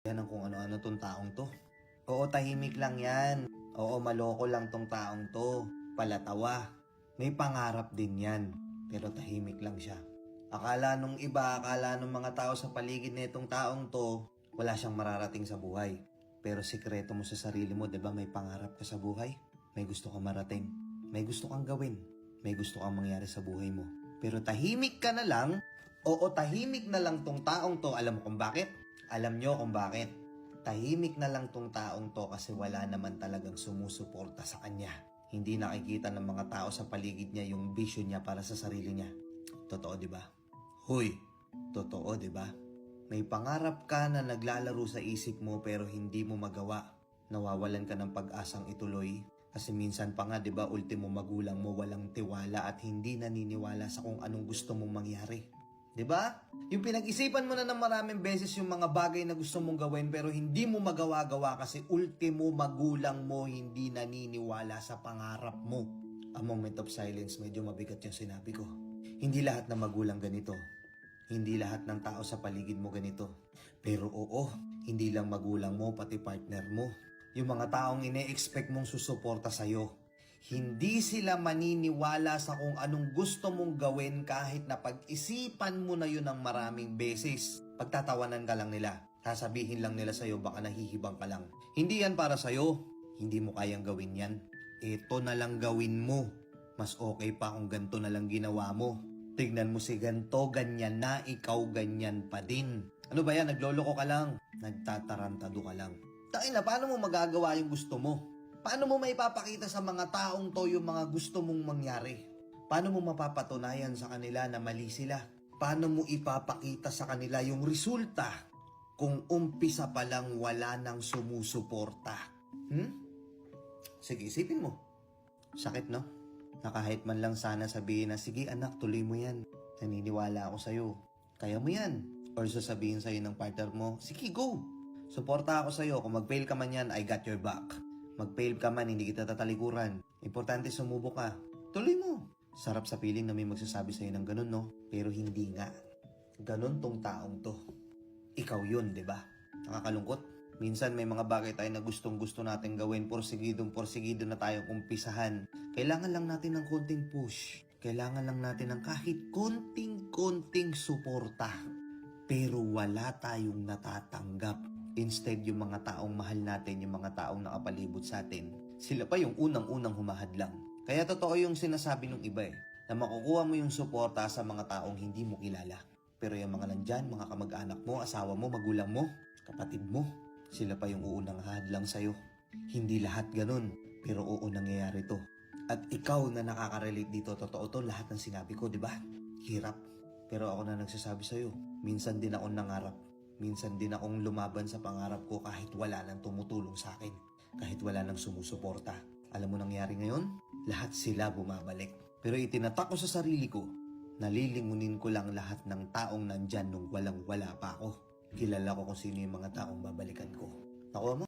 Yan ang kung ano-ano tong taong to. Oo, tahimik lang yan. Oo, maloko lang tong taong to. Palatawa. May pangarap din yan. Pero tahimik lang siya. Akala nung iba, akala nung mga tao sa paligid nitong taong to, wala siyang mararating sa buhay. Pero sikreto mo sa sarili mo, 'di ba? May pangarap ka sa buhay. May gusto kang marating. May gusto kang gawin. May gusto kang mangyari sa buhay mo. Pero tahimik ka na lang. Oo, tahimik na lang tong taong to. Alam mo kung bakit? Alam nyo kung bakit. Tahimik na lang tong taong to kasi wala naman talagang sumusuporta sa kanya. Hindi nakikita ng mga tao sa paligid niya yung vision niya para sa sarili niya. Totoo, di ba? Hoy, totoo, di ba? May pangarap ka na naglalaro sa isip mo pero hindi mo magawa. Nawawalan ka ng pag-asang ituloy. Kasi minsan pa nga, di ba, ultimo magulang mo walang tiwala at hindi naniniwala sa kung anong gusto mong mangyari. Di ba? Yung pinag-isipan mo na ng maraming beses yung mga bagay na gusto mong gawin pero hindi mo magawa-gawa kasi ultimo magulang mo hindi naniniwala sa pangarap mo. A moment of silence, medyo mabigat yung sinabi ko. Hindi lahat ng magulang ganito. Hindi lahat ng tao sa paligid mo ganito. Pero oo, hindi lang magulang mo, pati partner mo. Yung mga taong ine-expect mong susuporta sa'yo. Hindi sila maniniwala sa kung anong gusto mong gawin kahit na pag-isipan mo na yun ng maraming beses. Pagtatawanan ka lang nila. Sasabihin lang nila sa'yo baka nahihibang ka lang. Hindi yan para sa'yo. Hindi mo kayang gawin yan. Ito na lang gawin mo. Mas okay pa kung ganito na lang ginawa mo. Tignan mo si ganto, ganyan na, ikaw ganyan pa din. Ano ba yan? Nagloloko ka lang. Nagtatarantado ka lang. Tain na, paano mo magagawa yung gusto mo? Paano mo maipapakita sa mga taong to yung mga gusto mong mangyari? Paano mo mapapatunayan sa kanila na mali sila? Paano mo ipapakita sa kanila yung resulta kung umpisa pa lang wala nang sumusuporta? Sige, isipin mo. Sakit, no? Na kahit man lang sana sabihin na, sige anak, tuloy mo yan. Naniniwala ako sa'yo. Kaya mo yan. Or sasabihin sa'yo ng partner mo, sige, go. Suporta ako sa'yo. Kung mag-fail ka man yan, I got your back. Mag-fail ka man, hindi kita tatalikuran. Importante sumubok ka. Tuloy mo. Sarap sa piling na may magsasabi sa'yo ng ganun, no? Pero hindi nga. Ganun tong taong to. Ikaw yun, di ba? Nakakalungkot. Minsan may mga bagay tayo na gustong-gusto natin gawin. Porsigido na tayong umpisahan. Kailangan lang natin ng konting push. Kailangan lang natin ng kahit konting suporta. Pero wala tayong natatanggap. Instead, yung mga taong mahal natin, yung mga taong nakapalibot sa atin, sila pa yung unang-unang humahadlang. Kaya totoo yung sinasabi ng iba na makukuha mo yung suporta sa mga taong hindi mo kilala. Pero yung mga nandyan, mga kamag-anak mo, asawa mo, magulang mo, kapatid mo, sila pa yung uunang hadlang sa'yo. Hindi lahat ganun, pero oo nangyayari to. At ikaw na nakaka-relate dito, totoo to, lahat ng sinabi ko, di ba? Hirap. Pero ako na nagsasabi sa'yo, minsan din akong nangarap. Minsan din akong lumaban sa pangarap ko kahit wala nang tumutulong sa akin. Kahit wala nang sumusuporta. Alam mo nangyari ngayon? Lahat sila bumabalik. Pero itinatak ko sa sarili ko, nalilingunin ko lang lahat ng taong nandyan nung walang-wala pa ako. Kilala ko kung sino yung mga taong babalikan ko. Nakuha mo?